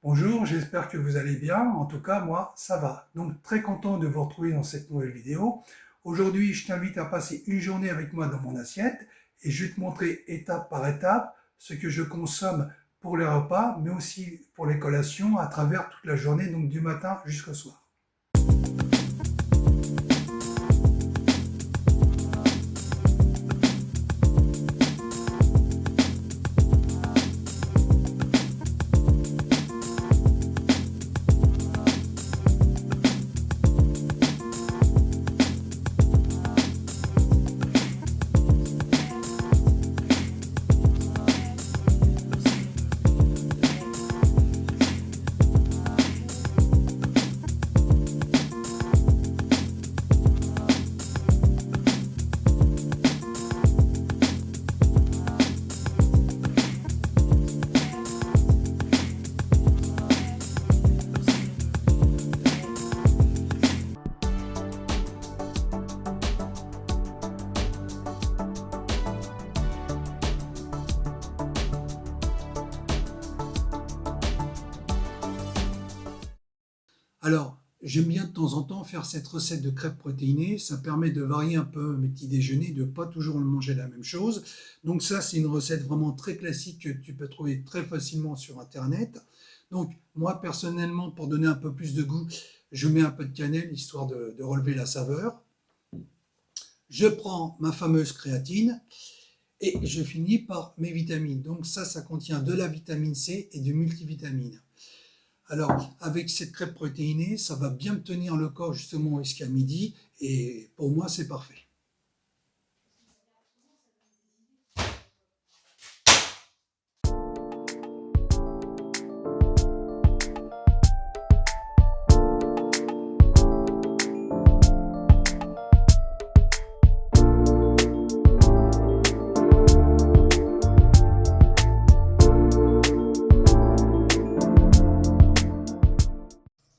Bonjour, j'espère que vous allez bien. En tout cas, moi, ça va. Donc, très content de vous retrouver dans cette nouvelle vidéo. Aujourd'hui, je t'invite à passer une journée avec moi dans mon assiette et je vais te montrer étape par étape ce que je consomme pour les repas, mais aussi pour les collations à travers toute la journée, donc du matin jusqu'au soir. Alors, j'aime bien de temps en temps faire cette recette de crêpes protéinées. Ça permet de varier un peu mes petits déjeuners, de ne pas toujours manger la même chose. Donc ça, c'est une recette vraiment très classique que tu peux trouver très facilement sur Internet. Donc moi, personnellement, pour donner un peu plus de goût, je mets un peu de cannelle, histoire de relever la saveur. Je prends ma fameuse créatine et je finis par mes vitamines. Donc ça contient de la vitamine C et du multivitamine. Alors, avec cette crêpe protéinée, ça va bien me tenir le corps justement jusqu'à midi et pour moi, c'est parfait.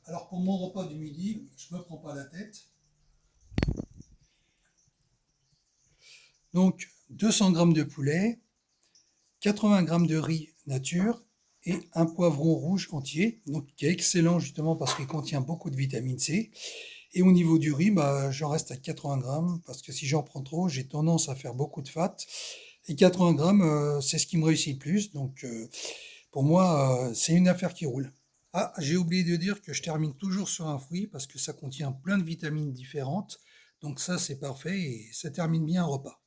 Alors, pour mon repas du midi, je ne me prends pas la tête. Donc, 200 g de poulet, 80 g de riz nature et un poivron rouge entier, donc qui est excellent justement parce qu'il contient beaucoup de vitamine C. Et au niveau du riz, j'en reste à 80 g parce que si j'en prends trop, j'ai tendance à faire beaucoup de fat. Et 80 g, c'est ce qui me réussit le plus. Donc pour moi, c'est une affaire qui roule. Ah, j'ai oublié de dire que je termine toujours sur un fruit parce que ça contient plein de vitamines différentes. Donc ça, c'est parfait et ça termine bien un repas.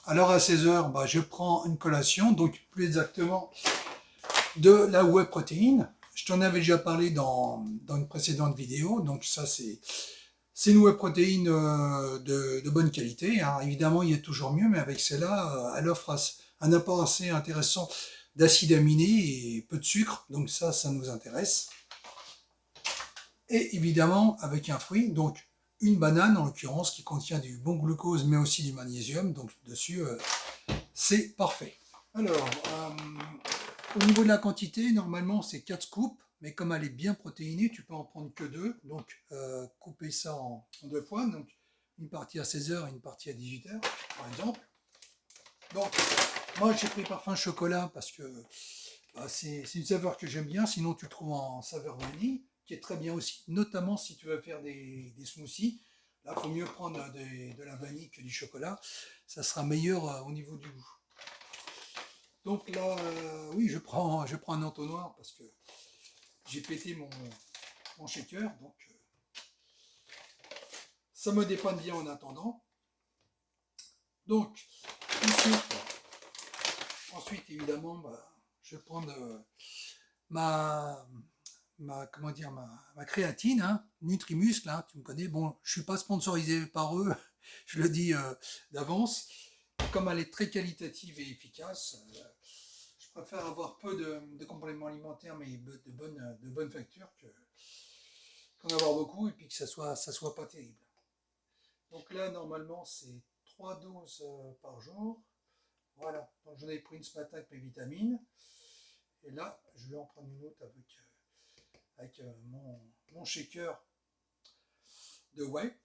Alors à 16 heures, je prends une collation, donc plus exactement de la whey protéine. Je t'en avais déjà parlé dans une précédente vidéo, donc ça c'est une whey protéine de bonne qualité. Hein. Évidemment, il y a toujours mieux, mais avec celle-là, elle offre un apport assez intéressant d'acides aminés et peu de sucre, donc ça nous intéresse. Et évidemment, avec un fruit, donc une banane en l'occurrence, qui contient du bon glucose, mais aussi du magnésium, donc dessus, c'est parfait. Alors, au niveau de la quantité, normalement c'est 4 scoops, mais comme elle est bien protéinée, tu peux en prendre que 2. Donc couper ça en 2 fois, donc une partie à 16 h et une partie à 18 h, par exemple. Donc moi j'ai pris parfum chocolat parce que c'est une saveur que j'aime bien, sinon tu le trouves en saveur vanille, qui est très bien aussi, notamment si tu veux faire des smoothies. Là, il faut mieux prendre de la vanille que du chocolat, ça sera meilleur au niveau du goût. Donc là, oui, je prends un entonnoir parce que j'ai pété mon shaker, donc ça me dépanne bien en attendant. Donc, ensuite évidemment, je vais prendre comment dire, ma créatine, hein, Nutrimuscle, hein, tu me connais. Bon, je suis pas sponsorisé par eux, je le dis d'avance. Comme elle est très qualitative et efficace, je préfère avoir peu de compléments alimentaires, mais de bonne facture, qu'en avoir beaucoup et puis que ça soit pas terrible. Donc là, normalement, c'est 3 doses par jour. Voilà, donc j'en ai pris une ce matin avec mes vitamines. Et là, je vais en prendre une autre avec mon shaker de whey.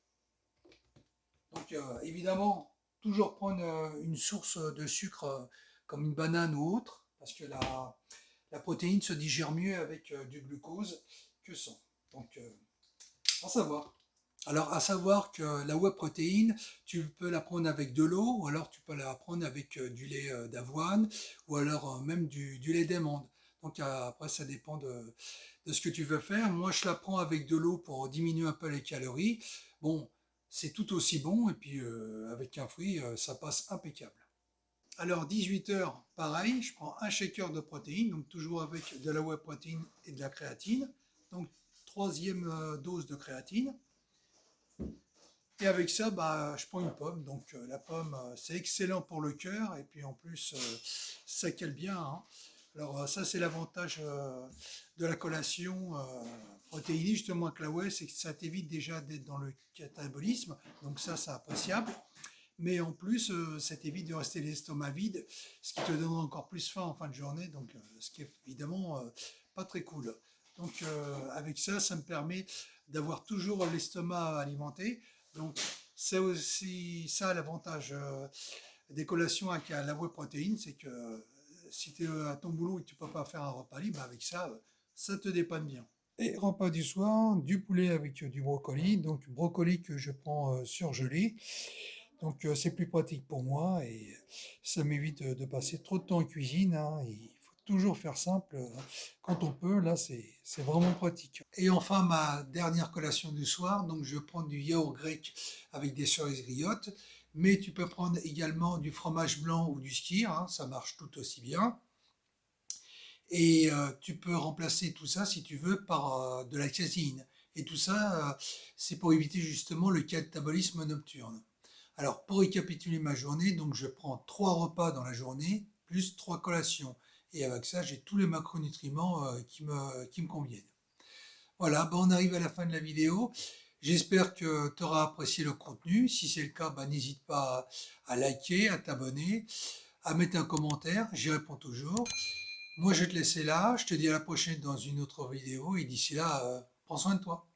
Donc évidemment, toujours prendre une source de sucre comme une banane ou autre, parce que la la protéine se digère mieux avec du glucose que sans. Donc, à savoir. Alors, à savoir que la whey protéine, tu peux la prendre avec de l'eau, ou alors tu peux la prendre avec du lait d'avoine, ou alors même du lait d'amande. Donc après, ça dépend de ce que tu veux faire. Moi, je la prends avec de l'eau pour diminuer un peu les calories. Bon, c'est tout aussi bon, et puis avec un fruit, ça passe impeccable. Alors, 18 heures, pareil, je prends un shaker de protéines, donc toujours avec de la whey protéine et de la créatine. Donc, troisième dose de créatine. Et avec ça, bah, je prends une pomme. Donc la pomme, c'est excellent pour le cœur. Et puis en plus, ça cale bien, hein. Alors ça, c'est l'avantage de la collation protéinée, justement avec la whey, c'est que ça t'évite déjà d'être dans le catabolisme. Donc ça, c'est appréciable. Mais en plus, ça t'évite de rester l'estomac vide, ce qui te donnera encore plus faim en fin de journée. Donc ce qui est évidemment pas très cool. Donc avec ça, ça me permet d'avoir toujours l'estomac alimenté. Donc c'est aussi ça l'avantage des collations avec la whey protéine, c'est que si tu es à ton boulot et que tu peux pas faire un repas libre, avec ça, ça te dépanne bien. Et repas du soir, du poulet avec du brocoli, donc brocoli que je prends surgelé. Donc c'est plus pratique pour moi et ça m'évite de passer trop de temps en cuisine, hein. Il faut toujours faire simple quand on peut, là c'est vraiment pratique. Et enfin ma dernière collation du soir, donc je prends du yaourt grec avec des cerises griottes, mais tu peux prendre également du fromage blanc ou du skyr, hein, ça marche tout aussi bien. Et tu peux remplacer tout ça, si tu veux, par de la caséine. Et tout ça, c'est pour éviter justement le catabolisme nocturne. Alors, pour récapituler ma journée, donc je prends 3 repas dans la journée, plus 3 collations. Et avec ça, j'ai tous les macronutriments qui me conviennent. Voilà, ben on arrive à la fin de la vidéo. J'espère que tu auras apprécié le contenu. Si c'est le cas, ben n'hésite pas à liker, à t'abonner, à mettre un commentaire. J'y réponds toujours. Moi, je vais te laisser là. Je te dis à la prochaine dans une autre vidéo. Et d'ici là, prends soin de toi.